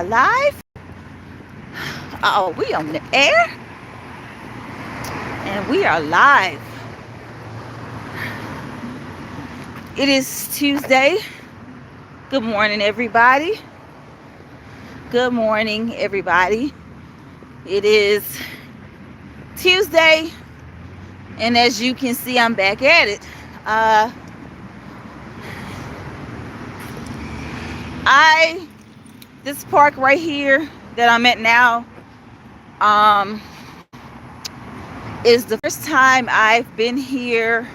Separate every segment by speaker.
Speaker 1: Live. Oh, we on the air and we are live. It is Tuesday. Good morning, everybody. Good morning, everybody. It is Tuesday, and as you can see, I'm back at it. This park right here that I'm at now, is the first time I've been here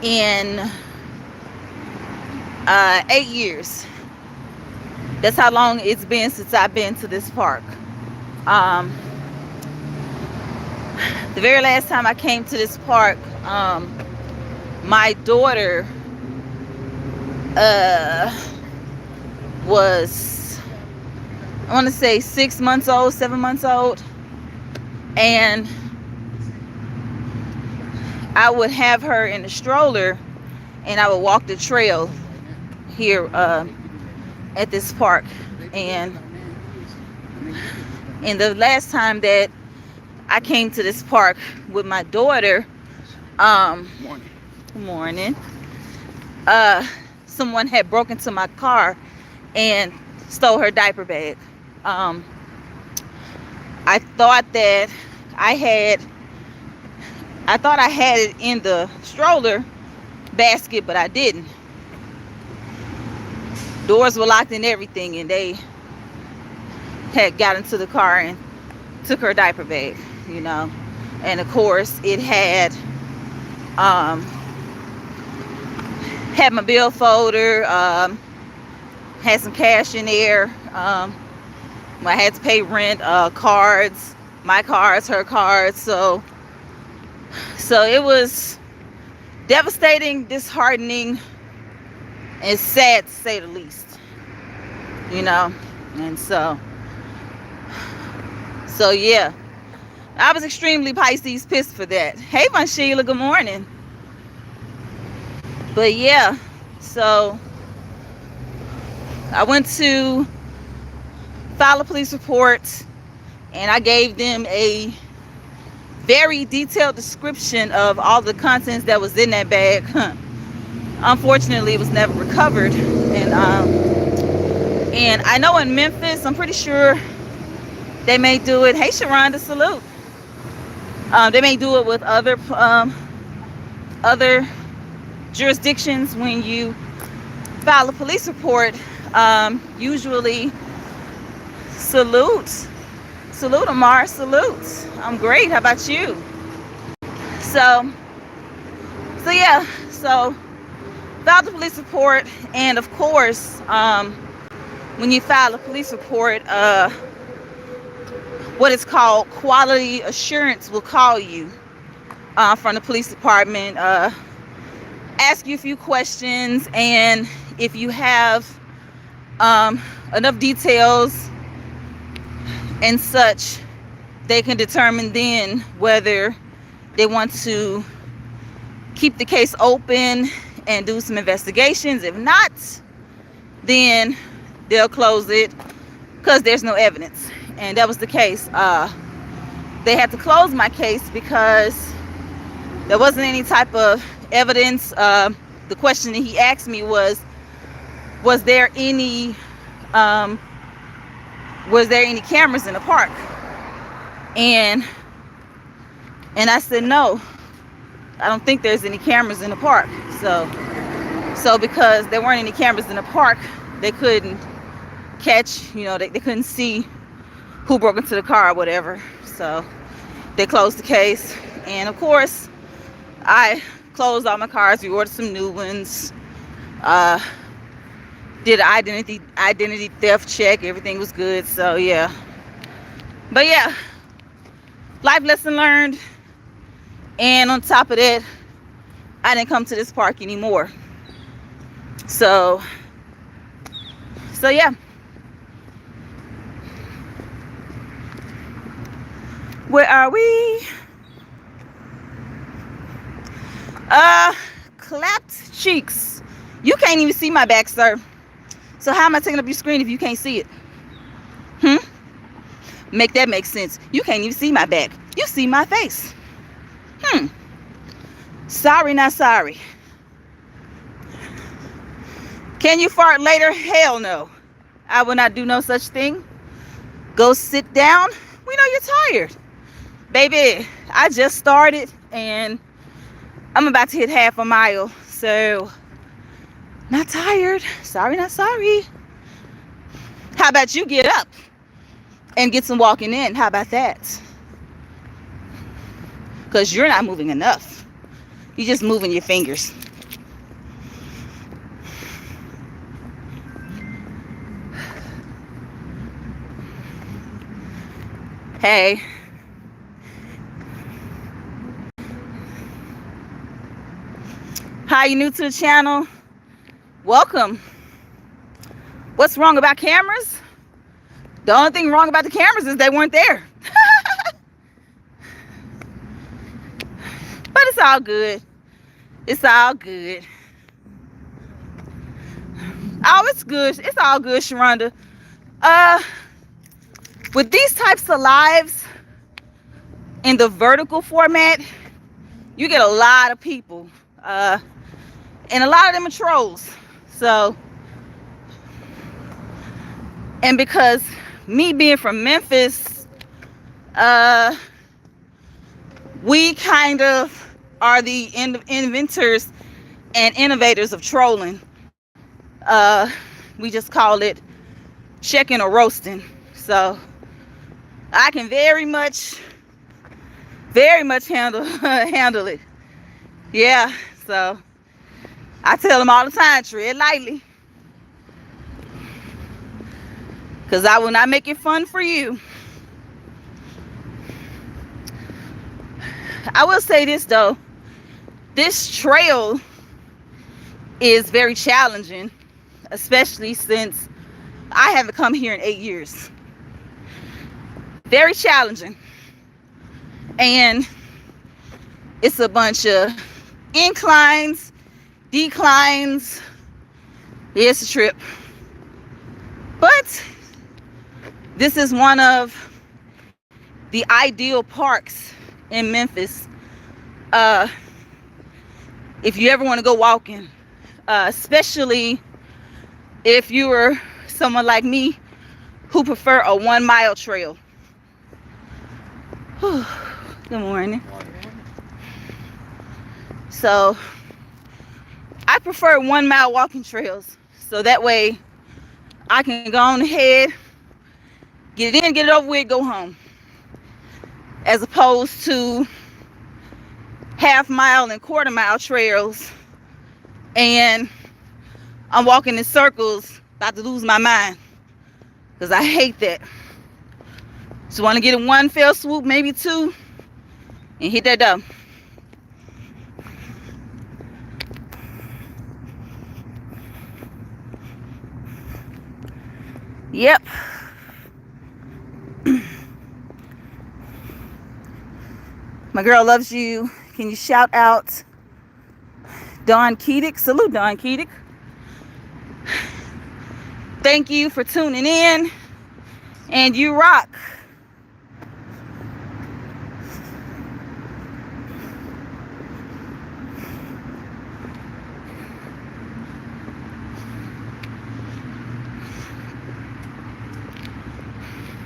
Speaker 1: in 8 years. That's how long it's been since I've been to this park. The very last time I came to this park, my daughter was, I want to say 6 months old, 7 months old, and I would have her in the stroller and I would walk the trail here at this park. And the last time that I came to this park with my daughter, morning, someone had broken into my car and stole her diaper bag. I thought that I had it in the stroller basket, but I didn't. Doors were locked and everything, and they had got into the car and took her diaper bag, and of course it had my bill folder, had some cash in there. I had to pay rent, cards, my cards, her cards. So it was devastating, disheartening, and sad to say the least. And so yeah, I was extremely Pisces pissed for that. Hey, my Sheila, good morning. But yeah, so I went to file a police report, and I gave them a very detailed description of all the contents that was in that bag. Unfortunately, it was never recovered. And I know in Memphis, I'm pretty sure they may do it. Hey, Sharonda, salute. They may do it with other jurisdictions. When you file a police report, usually salute Amar, salute. I'm great. How about you? So yeah, so filed the police report, and of course, when you file a police report, what is called quality assurance will call you from the police department, ask you a few questions, and if you have enough details and such, they can determine then whether they want to keep the case open and do some investigations. If not, then they'll close it because there's no evidence. And that was the case. They had to close my case because there wasn't any type of evidence. The question that he asked me was there any cameras in the park? And I said, no, I don't think there's any cameras in the park. So because there weren't any cameras in the park, they couldn't catch, they couldn't see who broke into the car or whatever. So they closed the case. And of course, I closed all my cars. We ordered some new ones. Did an identity theft check. Everything was good. So yeah. But yeah, life lesson learned. And on top of that, I didn't come to this park anymore. So yeah. Where are we? Clapped cheeks. You can't even see my back, sir. So how am I taking up your screen if you can't see it? Make that make sense. You can't even see my back. You see my face. Sorry, not sorry. Can you fart later? Hell no. I will not do no such thing. Go sit down. We know you're tired. Baby, I just started and I'm about to hit half a mile. So, not tired. Sorry, not sorry. How about you get up and get some walking in? How about that? Because you're not moving enough. You're just moving your fingers. Hey. Hi, you new to the channel? Welcome. What's wrong about cameras? The only thing wrong about the cameras is they weren't there. But it's all good. It's all good. Oh, it's good. It's all good, Sharonda. With these types of lives in the vertical format, you get a lot of people. And a lot of them are trolls. So, and because me being from Memphis, we kind of are the inventors and innovators of trolling. We just call it checking or roasting. So I can very much handle it. Yeah, so I tell them all the time, tread lightly. Because I will not make it fun for you. I will say this though. This trail is very challenging, especially since I haven't come here in 8 years. Very challenging. And it's a bunch of inclines, declines. Yeah, it's a trip. But this is one of the ideal parks in Memphis. If you ever want to go walking, especially if you are someone like me who prefer a 1 mile trail. Whew. Good morning. So I prefer 1 mile walking trails. So that way I can go on ahead, get it in, get it over with, go home. As opposed to half mile and quarter mile trails and I'm walking in circles, about to lose my mind. Because I hate that. So want to get in one fell swoop, maybe 2, and hit that dough. Yep. My girl loves you. Can you shout out Dawn Keedick? Salute, Dawn Keedick. Thank you for tuning in. And you rock.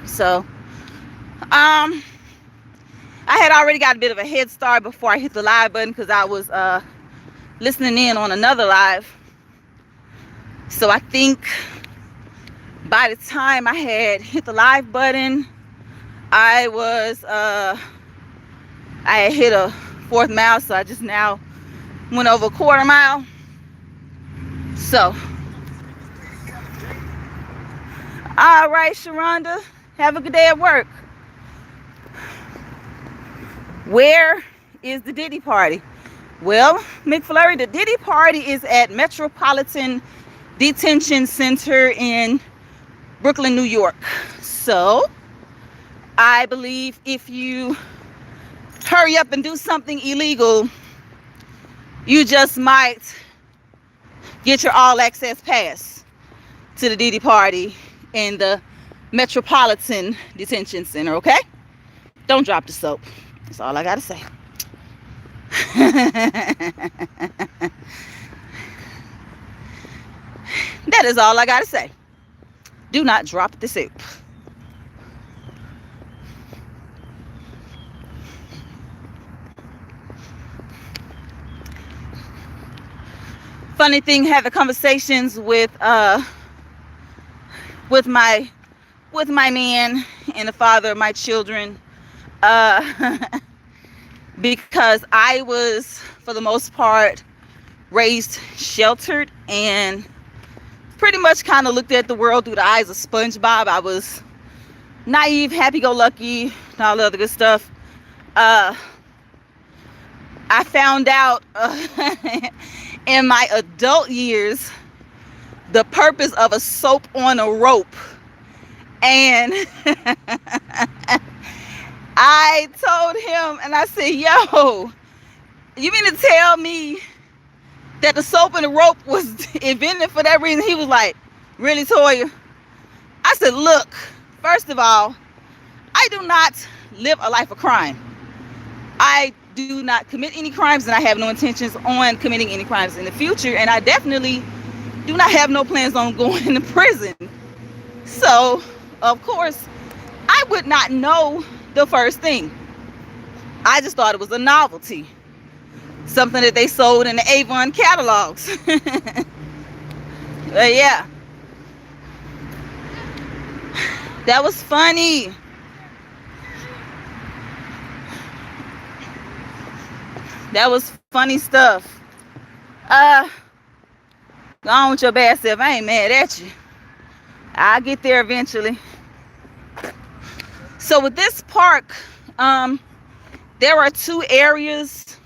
Speaker 1: So, I had already got a bit of a head start before I hit the live button because I was listening in on another live. So I think by the time I had hit the live button, I had hit a 4th mile, so I just now went over a quarter mile. So, all right, Sharonda, have a good day at work. Where is the Diddy party? Well, McFlurry, the Diddy party is at Metropolitan Detention Center in Brooklyn, New York. So, I believe if you hurry up and do something illegal, you just might get your all access pass to the Diddy party in the Metropolitan Detention Center, okay? Don't drop the soap. That's all I gotta say. That is all I gotta say. Do not drop the soap. Funny thing, having conversations with my man and the father of my children, because I was, for the most part, raised sheltered and pretty much kind of looked at the world through the eyes of SpongeBob. I was naive, happy-go-lucky, and all the other good stuff. I found out in my adult years the purpose of a soap on a rope. And I told him, and I said, yo, you mean to tell me that the soap and the rope was invented for that reason? He was like, really, Toya? I said, look, first of all, I do not live a life of crime. I do not commit any crimes, and I have no intentions on committing any crimes in the future, and I definitely do not have no plans on going to prison. So, of course, I would not know the first thing. I just thought it was a novelty. Something that they sold in the Avon catalogs. But yeah. That was funny. That was funny stuff. Go on with your bad self. I ain't mad at you. I'll get there eventually. So with this park, there are 2 areas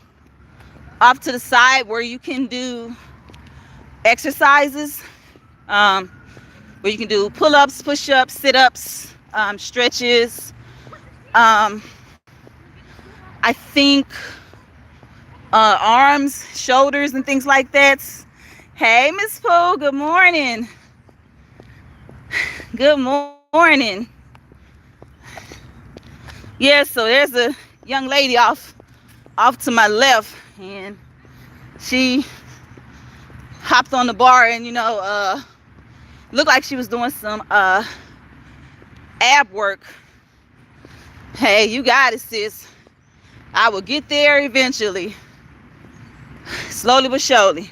Speaker 1: off to the side where you can do exercises, where you can do pull-ups, push-ups, sit-ups, stretches. I think arms, shoulders, and things like that. Hey, Miss Pooh, good morning. Good morning. Yeah, so there's a young lady off to my left, and she hopped on the bar and, looked like she was doing some ab work. Hey, you got it, sis. I will get there eventually. Slowly but surely.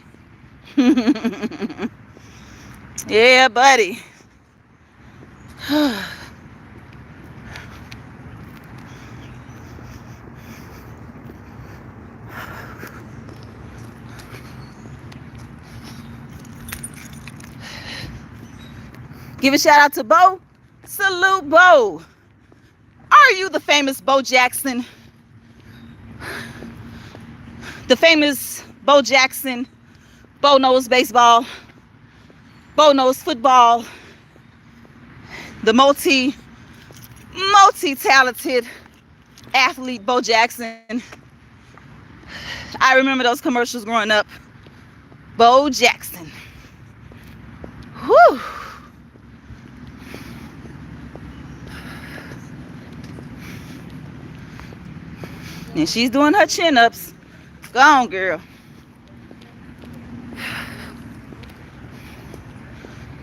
Speaker 1: Yeah, buddy. Give a shout out to Bo. Salute, Bo. Are you the famous Bo Jackson? The famous Bo Jackson. Bo knows baseball. Bo knows football. The multi-talented athlete Bo Jackson. I remember those commercials growing up. Bo Jackson. Whew. And she's doing her chin-ups. Go on, girl.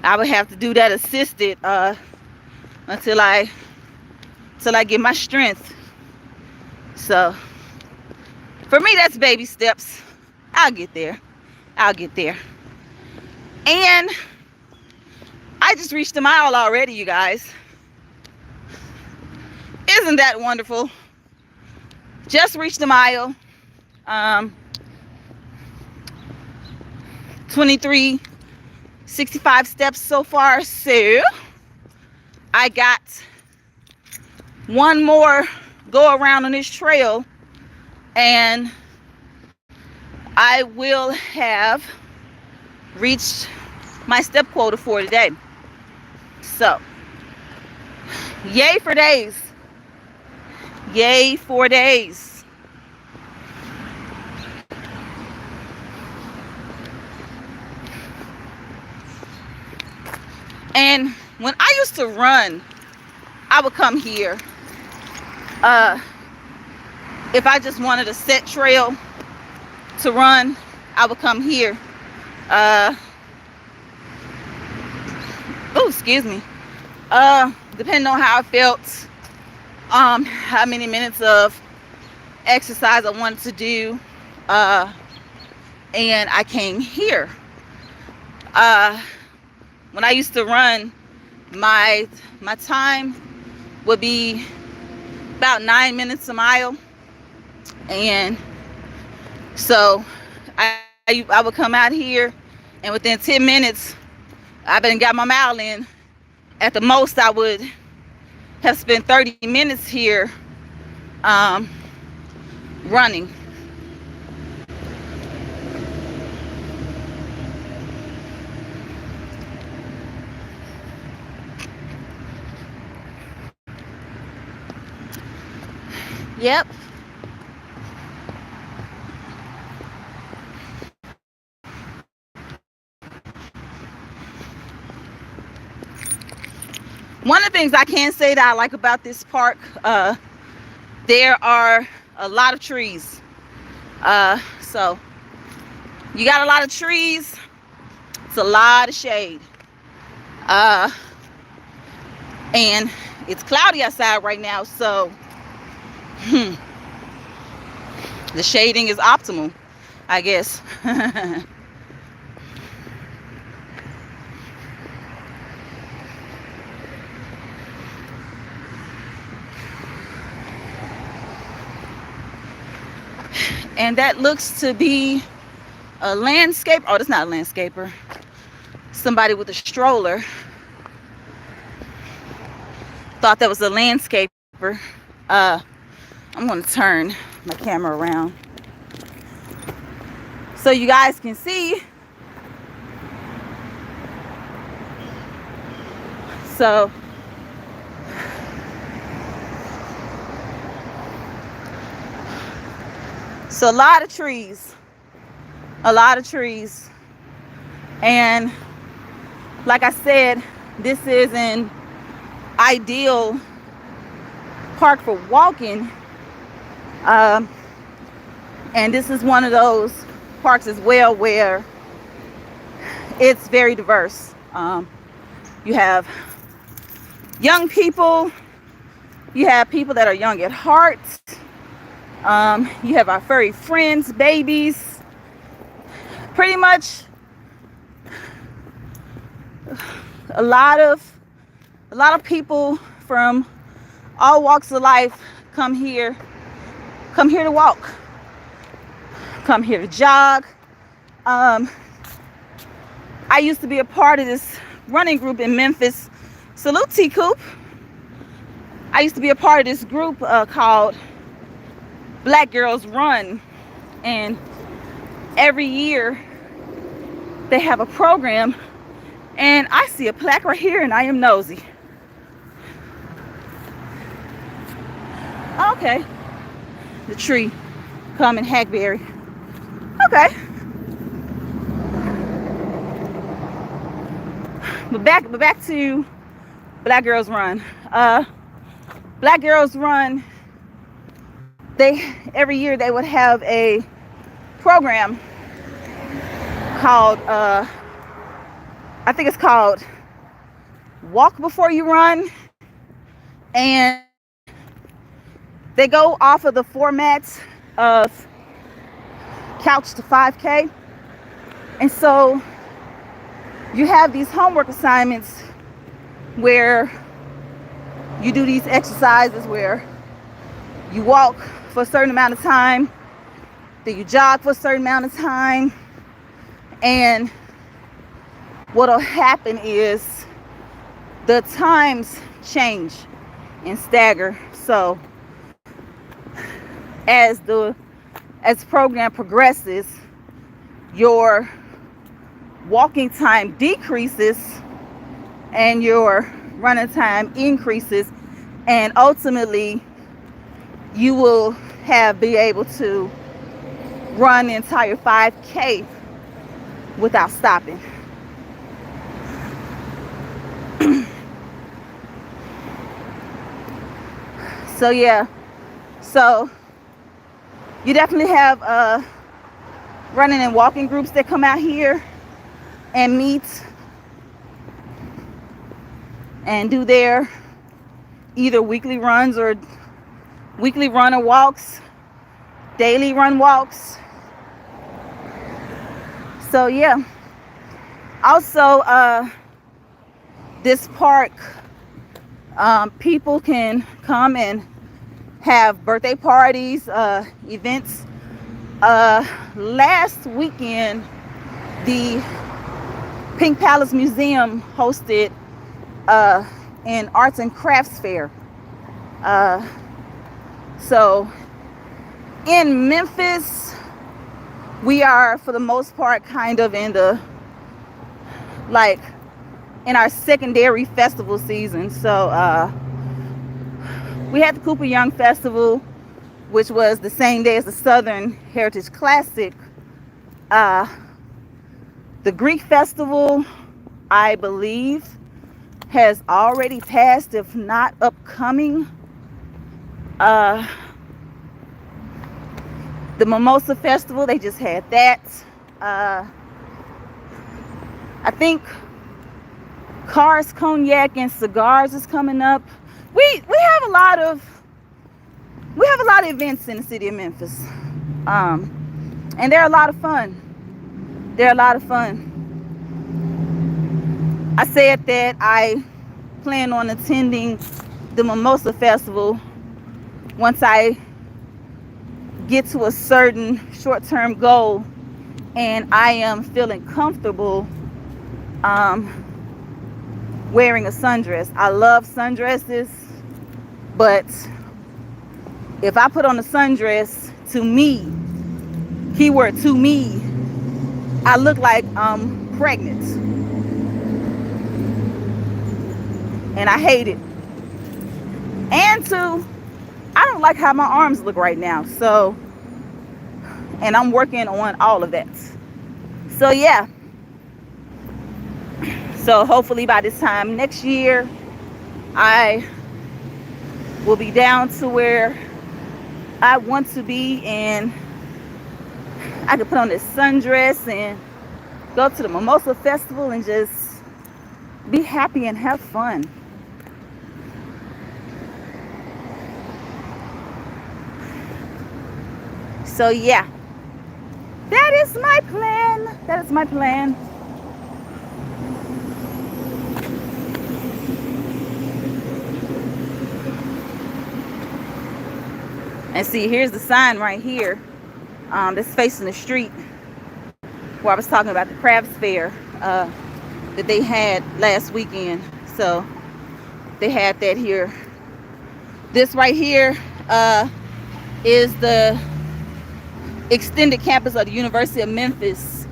Speaker 1: I would have to do that assisted until I get my strength. So for me, that's baby steps. I'll get there. And I just reached a mile already, you guys. Isn't that wonderful? Just reached a mile. 2365 steps so far. So I got one more go around on this trail, and I will have reached my step quota for today. So yay for days. Yay for days. And when I used to run I would come here. If I just wanted a set trail to run, I would come here. Oh, excuse me. Depending on how I felt, how many minutes of exercise I wanted to do, and I came here. When I used to run, my time would be about 9 minutes a mile, and so I would come out here, and within 10 minutes I've been got my mile in. At the most I would have spent 30 minutes here running. Yep. One of the things I can say that I like about this park, there are a lot of trees. So you got a lot of trees. It's a lot of shade. And it's cloudy outside right now, so the shading is optimal, I guess. And that looks to be a landscape. Oh, that's not a landscaper. Somebody with a stroller. Thought that was a landscaper. I'm going to turn my camera around so you guys can see. So a lot of trees, and like I said, this is an ideal park for walking, and this is one of those parks as well where it's very diverse. You have young people, you have people that are young at heart, you have our furry friends, babies, pretty much a lot of people from all walks of life come here to walk, come here to jog. I used to be a part of this running group in Memphis. Salute T Coop. I used to be a part of this group called Black Girls Run, and every year they have a program, and I see a plaque right here and I am nosy. Okay, the tree common hackberry. Okay, but back to Black Girls Run. Black Girls Run, every year they would have a program called I think it's called Walk Before You Run, and they go off of the format of Couch to 5K. And so you have these homework assignments where you do these exercises where you walk for a certain amount of time, then you jog for a certain amount of time, and what'll happen is the times change and stagger. So as the program progresses, your walking time decreases and your running time increases, and ultimately you will be able to run the entire 5K without stopping. So yeah, so you definitely have running and walking groups that come out here and meet and do their either weekly runs or weekly runner walks, daily run walks. So yeah, also this park, people can come and have birthday parties, events. Last weekend, the Pink Palace Museum hosted an arts and crafts fair. So in Memphis, we are for the most part kind of in the like in our secondary festival season. So we had the Cooper Young Festival, which was the same day as the Southern Heritage Classic. The Greek Festival, I believe, has already passed, if not upcoming. The Mimosa Festival, they just had that. I think Cars, Cognac, and Cigars is coming up. We have a lot of events in the city of Memphis, and they're a lot of fun. I said that I plan on attending the Mimosa Festival once I get to a certain short-term goal and I am feeling comfortable wearing a sundress. I love sundresses, but if I put on a sundress, to me, keyword to me, I look like I'm pregnant. And I hate it. And two, I don't like how my arms look right now. So, and I'm working on all of that. So yeah. So hopefully by this time next year, I will be down to where I want to be, and I can put on this sundress and go to the Mimosa Festival and just be happy and have fun. So yeah, that is my plan. And see, here's the sign right here that's facing the street where I was talking about the crafts fair that they had last weekend. So they had that here. This right here is the extended campus of the University of Memphis,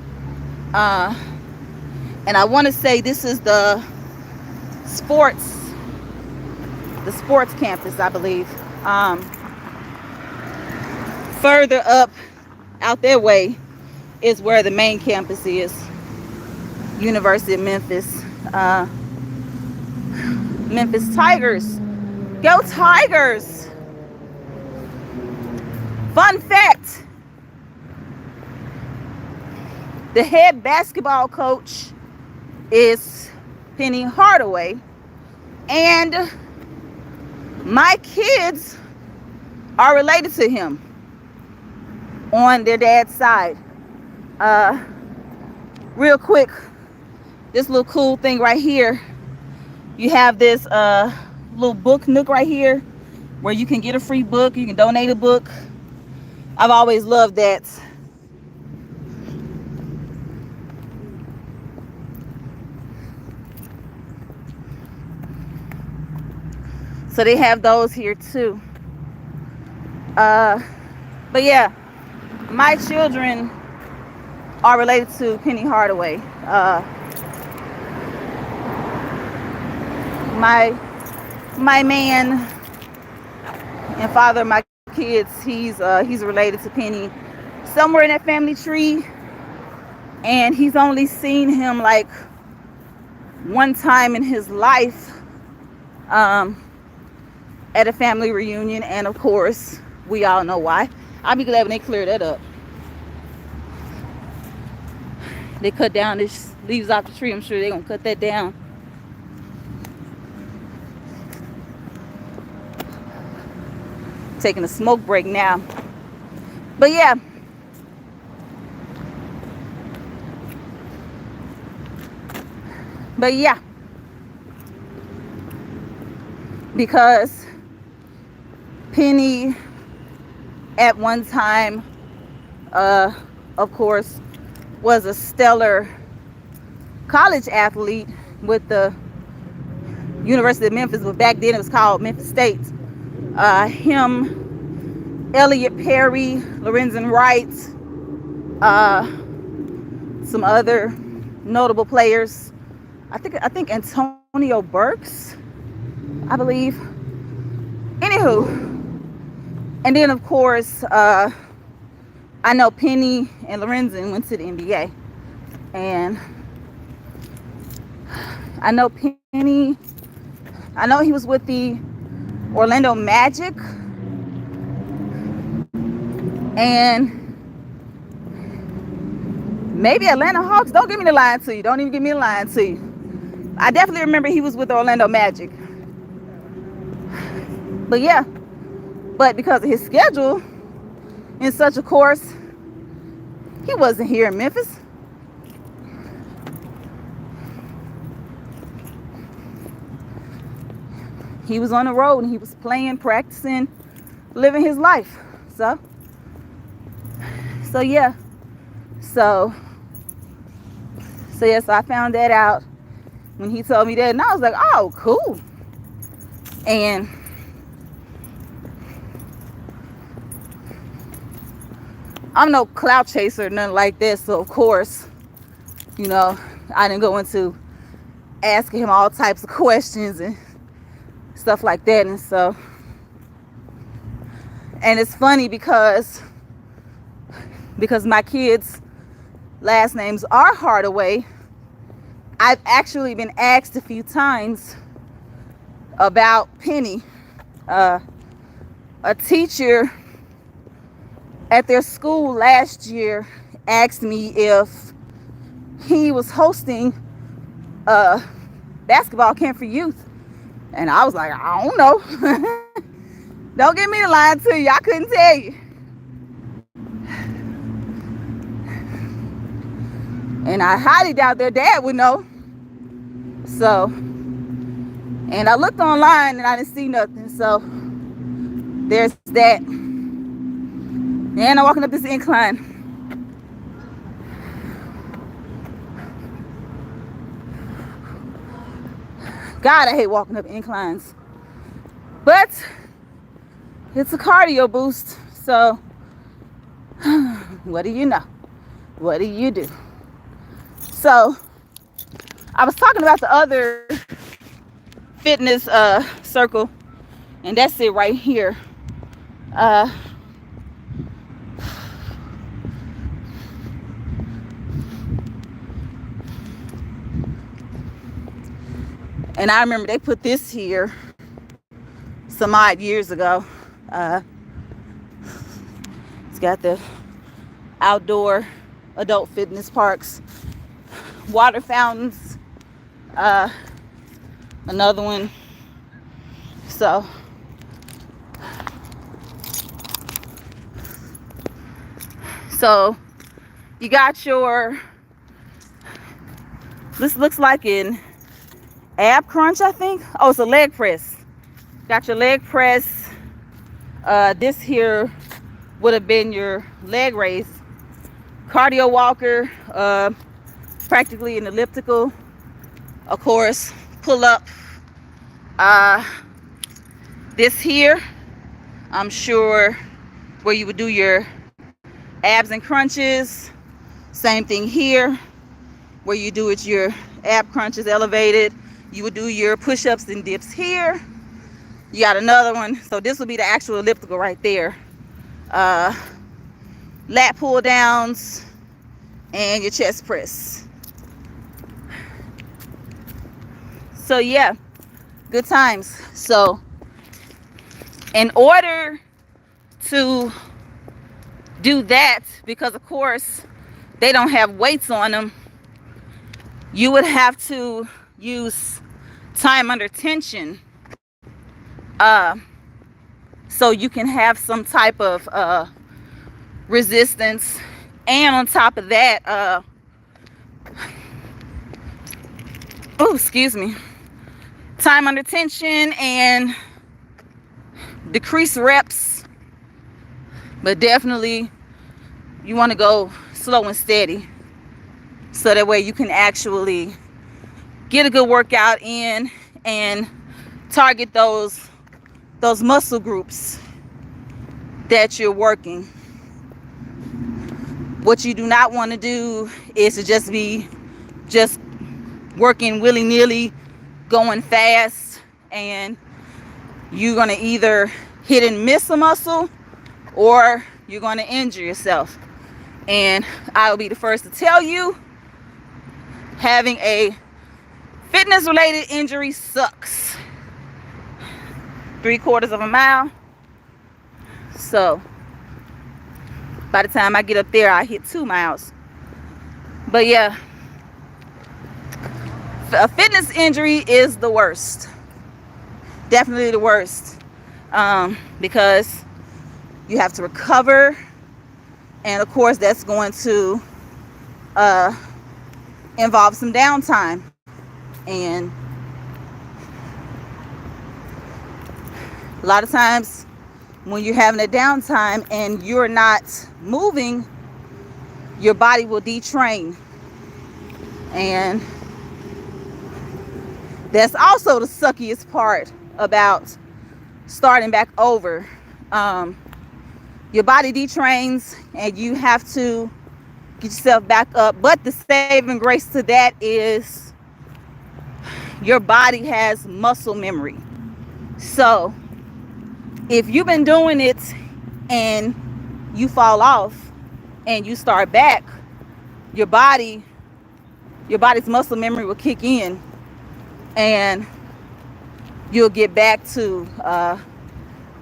Speaker 1: and I want to say this is the sports campus, I believe. Further up out that way is where the main campus is, University of Memphis. Memphis Tigers, go Tigers! Fun fact, the head basketball coach is Penny Hardaway, and my kids are related to him on their dad's side. Real quick, this little cool thing right here, you have this little book nook right here where you can get a free book, you can donate a book. I've always loved that. So they have those here too. But yeah, my children are related to Penny Hardaway. My man and father of my kids, he's related to Penny somewhere in that family tree, and he's only seen him like one time in his life. at a family reunion, and of course, we all know why. I'll be glad when they clear that up. They cut down these leaves off the tree. I'm sure they're gonna cut that down. Taking a smoke break now. But yeah. Because Penny at one time, of course, was a stellar college athlete with the University of Memphis, but back then it was called Memphis State. Him, Elliot Perry, Lorenzen Wright, some other notable players. I think Antonio Burks, I believe. Anywho, and then of course, I know Penny and Lorenzen went to the NBA, and I know Penny. I know he was with the Orlando Magic, and maybe Atlanta Hawks. Don't give me the line to you. Don't even give me the line to you. I definitely remember he was with the Orlando Magic. But yeah, but because of his schedule in such a course, he wasn't here in Memphis. He was on the road and he was playing, practicing, living his life. So yeah. So I found that out when he told me that, and I was like, oh, cool. And I'm no clout chaser, nothing like this. So of course, you know, I didn't go into asking him all types of questions and stuff like that. And it's funny because my kids' last names are Hardaway. I've actually been asked a few times about Penny. A teacher at their school last year asked me if he was hosting a basketball camp for youth. And I was like, I don't know. Don't give me the line to you. I couldn't tell you. And I highly doubt their dad would know. So, and I looked online and I didn't see nothing. So, there's that. And I'm walking up this incline. God, I hate walking up inclines. But it's a cardio boost. So, what do you know? What do you do? So, I was talking about the other fitness circle, and that's it right here. And I remember they put this here some odd years ago. It's got the outdoor adult fitness parks, water fountains, another one. So you got your, this looks like an ab crunch, I think. Oh, it's a leg press. Got your leg press. This here would have been your leg raise. Cardio walker, practically an elliptical. Of course, pull up. This here, I'm sure, where you would do your abs and crunches. Same thing here, where you do it, your ab crunches elevated. You would do your push-ups and dips here. You got another one. So this would be the actual elliptical right there. Lat pull downs and your chest press. So yeah, good times. So In order to do that, because of course they don't have weights on them, you would have to use time under tension, so you can have some type of resistance. And on top of that, excuse me, time under tension and decrease reps. But definitely you want to go slow and steady, so that way you can actually get a good workout in and target those muscle groups that you're working. What you do not want to do is to just be working willy-nilly, going fast, and you're going to either hit and miss a muscle or you're going to injure yourself. And I'll be the first to tell you, having a fitness related injury sucks. 3/4 of a mile. So by the time I get up there, I hit 2 miles. But yeah, a fitness injury is the worst. Definitely the worst. Because you have to recover. And of course, that's going to involve some downtime. And a lot of times when you're having a downtime and you're not moving, your body will detrain. And that's also the suckiest part about starting back over. Your body detrains and you have to get yourself back up. But the saving grace to that is your body has muscle memory. So if you've been doing it and you fall off and you start back, your body's muscle memory will kick in and you'll get back to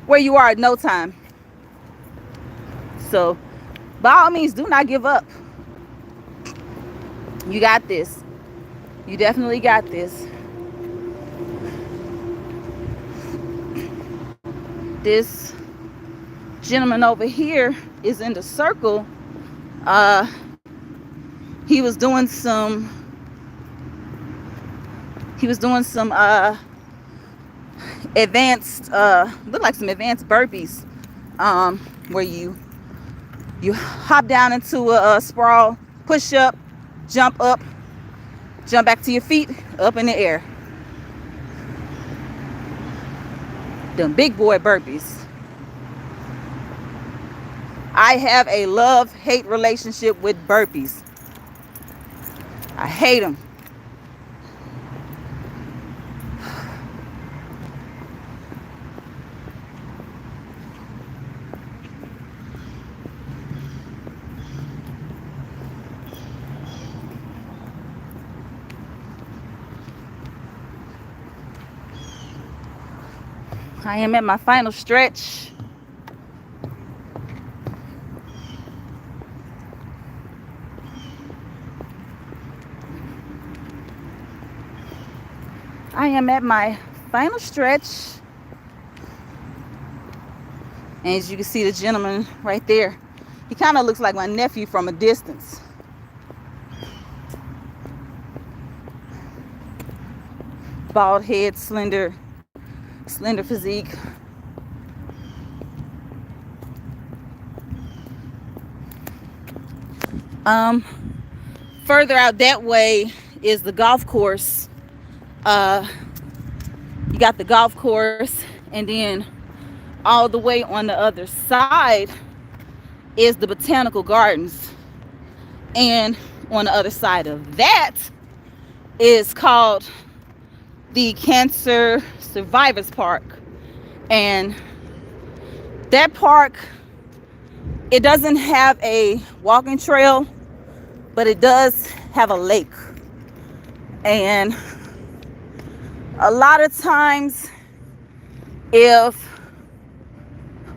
Speaker 1: where you are in no time. So by all means, do not give up. You got this. You definitely got this. This gentleman over here is in the circle. He was doing some advanced look like some advanced burpees, where you hop down into a sprawl, push up, jump up, jump back to your feet, up in the air. Them big boy burpees. I have a love-hate relationship with burpees. I hate them. I am at my final stretch. I am at my final stretch. And as you can see, the gentleman right there, he kind of looks like my nephew from a distance. Bald head, slender physique. Further out that way is the golf course. You got the golf course, and then all the way on the other side is the botanical gardens. And on the other side of that is called the Cancer Survivors Park. And that park, it doesn't have a walking trail, but it does have a lake. And a lot of times, if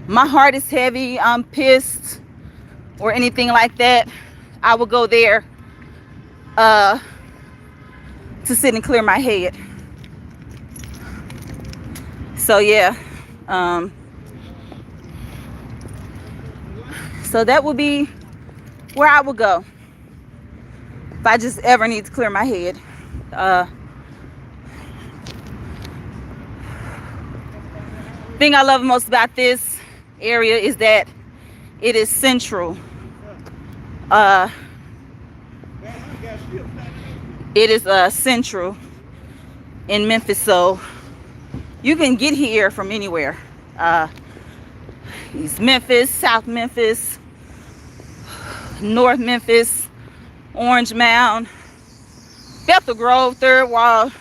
Speaker 1: my heart is heavy, I'm pissed, or anything like that, I will go there to sit and clear my head. So yeah, so that would be where I would go if I just ever need to clear my head. Thing I love most about this area is that it is central. It is central in Memphis, so you can get here from anywhere. East Memphis, South Memphis, North Memphis, Orange Mound, Bethel Grove, Third Ward,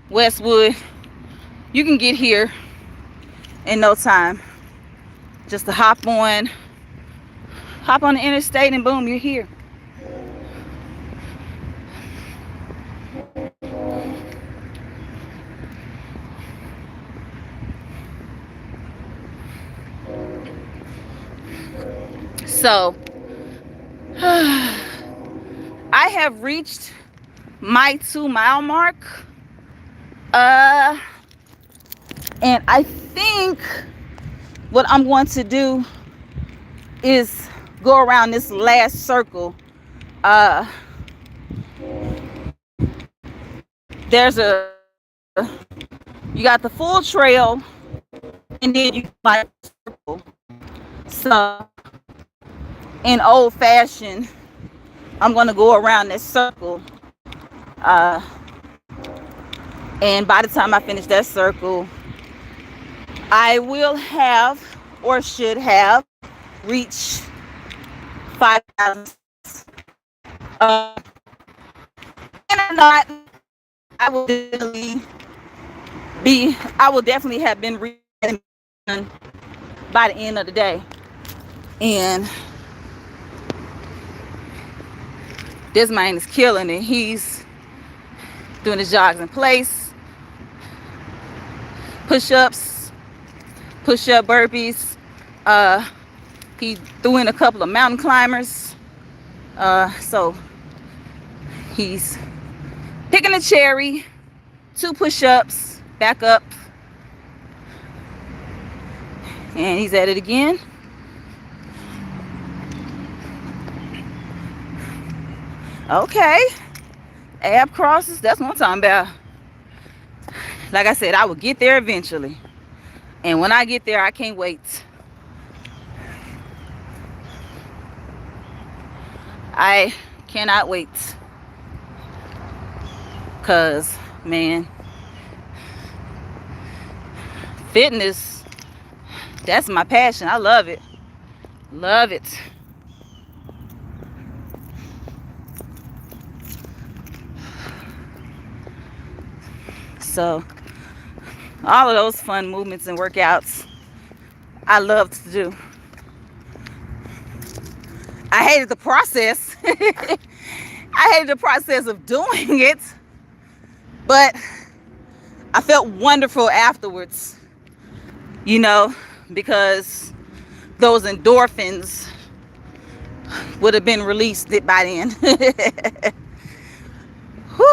Speaker 1: Westwood. You can get here in no time. Just to hop on the interstate and boom, you're here. So I have reached my 2-mile mark. And I think what I'm going to do is go around this last circle. You got the full trail, and then you got a circle. So in old fashion, I'm gonna go around this circle. And by the time I finish that circle, I will have, or should have, reached 5,000. And I'm not, I will definitely have been reading by the end of the day. And this man is killing it. He's doing his jogs in place, push-ups, push-up burpees. He threw in a couple of mountain climbers. So he's picking a cherry, 2 push-ups, back up, and he's at it again. Okay, ab crosses, that's what I'm talking about. Like I said, I will get there eventually. And when I get there, I can't wait. I cannot wait. Cause, man, fitness, that's my passion. I love it. Love it. So all of those fun movements and workouts I love to do. I hated the process. I hated the process of doing it, but I felt wonderful afterwards, because those endorphins would have been released by then. Woo!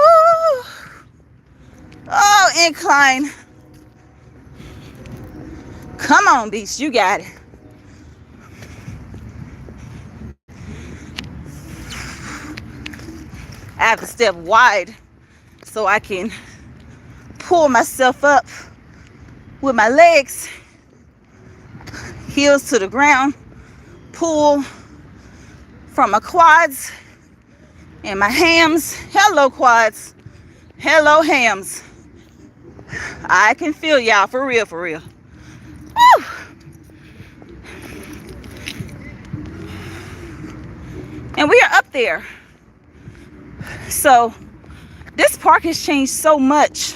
Speaker 1: Oh, incline. Come on, beast, you got it. I have to step wide so I can pull myself up with my legs, heels to the ground, pull from my quads and my hams. Hello, quads. Hello, hams. I can feel y'all, for real, for real. Woo! And we are up there. So this park has changed so much.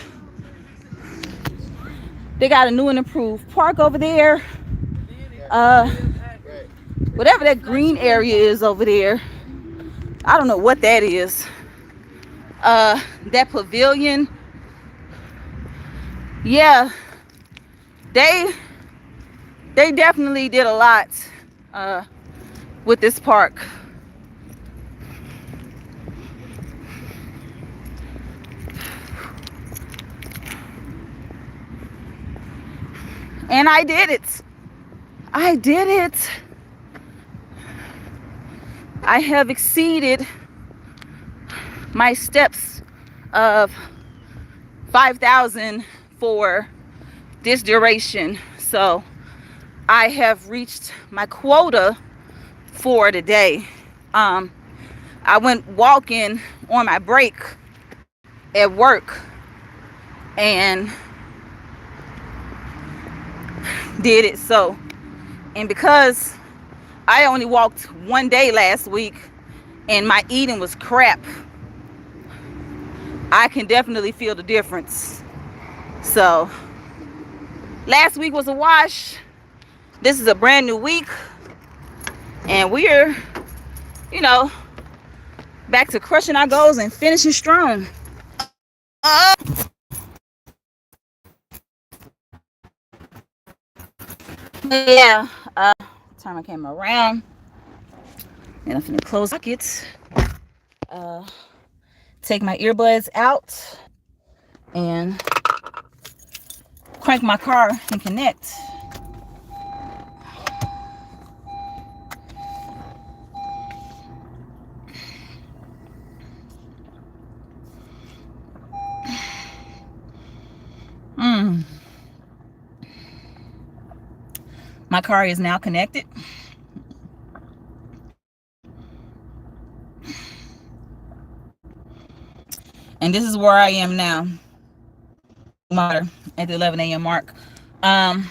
Speaker 1: They got a new and improved park over there. Whatever that green area is over there, I don't know what that is. That pavilion, yeah, they They definitely did a lot uh, with this park. And I did it. I did it. I have exceeded my steps of 5,000 for this duration. So I have reached my quota for today. I went walking on my break at work and did it. So, and because I only walked one day last week and my eating was crap, I can definitely feel the difference. So last week was a wash. This is a brand new week and we're, you know, back to crushing our goals and finishing strong. Yeah, turn my camera around and I'm finna close pockets, take my earbuds out and crank my car and connect. My car is now connected. And this is where I am now. At the 11 a.m. mark. I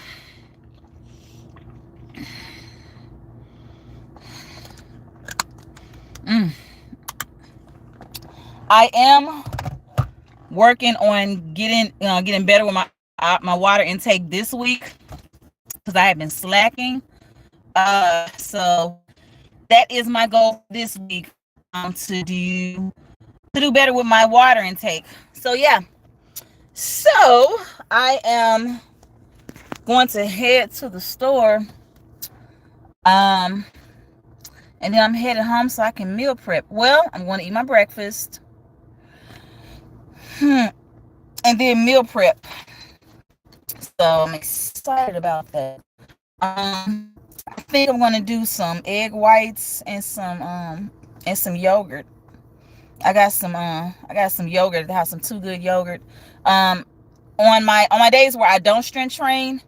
Speaker 1: am working on getting better with my water intake this week because I have been slacking. So that is my goal this week, to do better with my water intake. So yeah. So I am going to head to the store. And then I'm headed home so I can meal prep. Well, I'm going to eat my breakfast. And then meal prep. So I'm excited about that. I think I'm going to do some egg whites and some yogurt. I got some yogurt at the house, some Too Good yogurt. On my days where I don't strength train,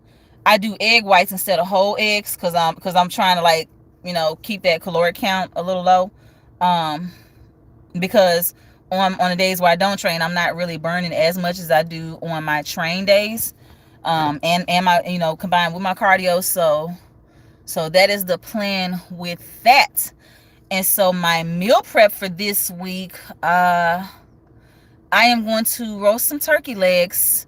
Speaker 1: I do egg whites instead of whole eggs because I'm trying to, like, keep that caloric count a little low. Because on the days where I don't train, I'm not really burning as much as I do on my train days. And my, combined with my cardio. So that is the plan with that. And so my meal prep for this week, I am going to roast some turkey legs.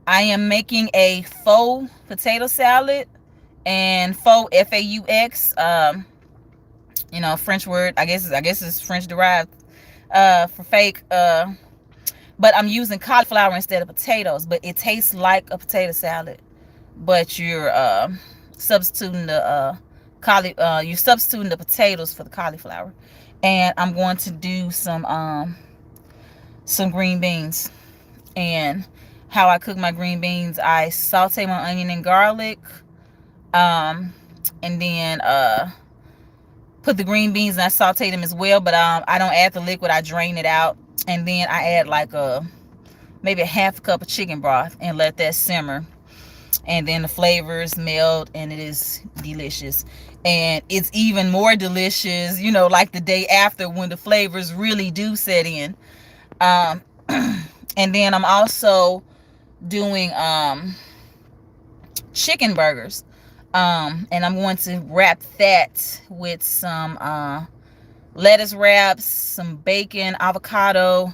Speaker 1: I am making a faux potato salad, and faux, F-A-U-X, French word. I guess it's French derived, for fake. But I'm using cauliflower instead of potatoes, but it tastes like a potato salad, but you're substituting the potatoes for the cauliflower. And I'm going to do some green beans. And how I cook my green beans, I saute my onion and garlic, and then put the green beans and I saute them as well, but I don't add the liquid. I drain it out, and then I add like maybe a half cup of chicken broth and let that simmer, and then the flavors meld, and it is delicious. And it's even more delicious, like the day after, when the flavors really do set in. And then I'm also doing chicken burgers, and I'm going to wrap that with some lettuce wraps, some bacon, avocado,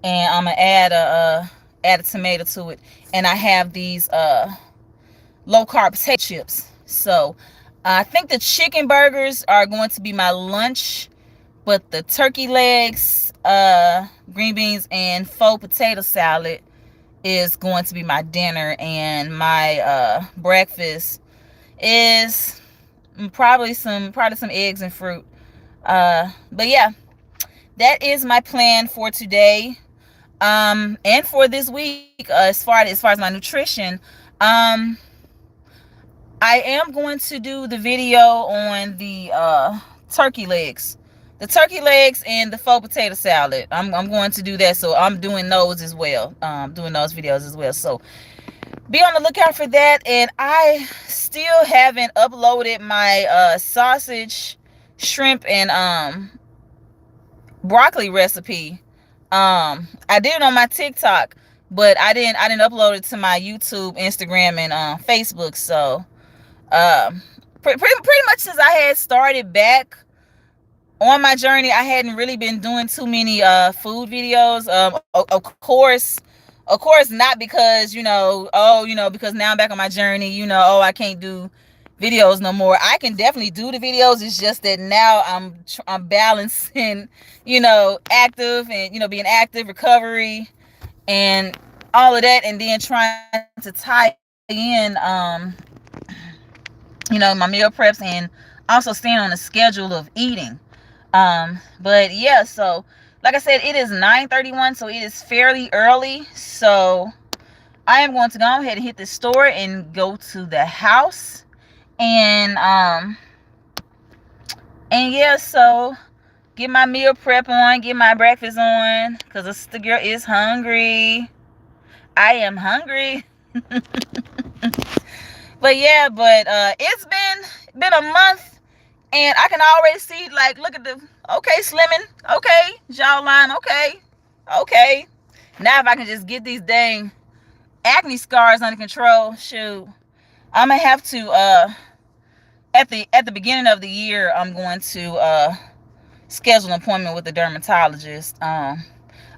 Speaker 1: and I'm gonna add a tomato to it. And I have these low carb potato chips. So I think the chicken burgers are going to be my lunch, but the turkey legs, green beans, and faux potato salad is going to be my dinner, and my breakfast is probably some eggs and fruit. But yeah, that is my plan for today. And for this week, as far as my nutrition, I am going to do the video on the turkey legs. The turkey legs and the faux potato salad. I'm going to do that, so I'm doing those as well. Doing those videos as well. So be on the lookout for that. And I still haven't uploaded my sausage, shrimp, and broccoli recipe. I did it on my TikTok, but I didn't upload it to my YouTube, Instagram, and Facebook. So pretty much since I had started back on my journey, I hadn't really been doing too many food videos. Of course not because, because now I'm back on my journey, I can't do videos no more. I can definitely do the videos. It's just that now I'm balancing, active and, being active, recovery, and all of that, and then trying to tie in, my meal preps, and also staying on a schedule of eating. But yeah, so like I said, it is 9:31, so it is fairly early. So I am going to go ahead and hit the store and go to the house. And yeah, so get my meal prep on, get my breakfast on, because the sister girl is hungry. I am hungry. But yeah, it's been a month, and I can already see, like, look at the, okay, slimming, okay, jawline, okay. Now if I can just get these dang acne scars under control, shoot, I'm gonna have to at the beginning of the year, I'm going to schedule an appointment with the dermatologist. I'm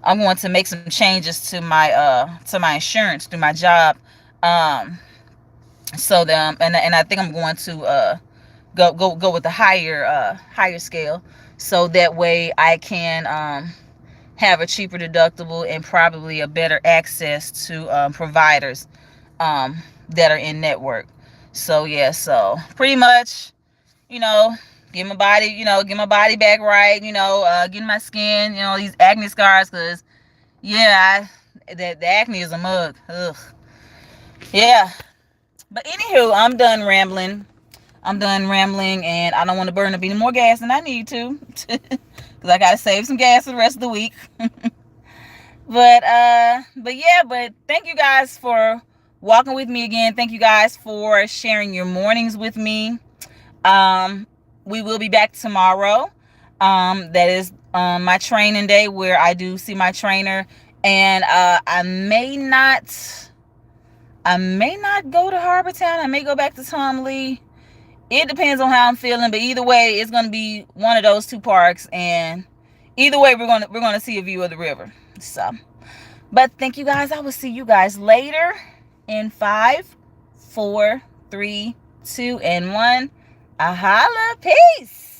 Speaker 1: going to make some changes to my insurance through my job. So then, and I think I'm going to go with the higher scale, so that way I can have a cheaper deductible and probably a better access to providers that are in network. So yeah, so pretty much, get my body back right, getting my skin, these acne scars, because yeah, the acne is a mug. Ugh. Yeah. But anywho, I'm done rambling, and I don't want to burn up any more gas than I need to, because I gotta save some gas for the rest of the week. But thank you guys for walking with me again. Thank you guys for sharing your mornings with me. We will be back tomorrow. That is my training day, where I do see my trainer, and I may not go to Harbor Town. I may go back to Tom Lee. It depends on how I'm feeling, but either way, it's going to be one of those two parks, and either way, we're going to see a view of the river. So, but thank you guys. I will see you guys later in 5, 4, 3, 2, and 1. Holla. Peace.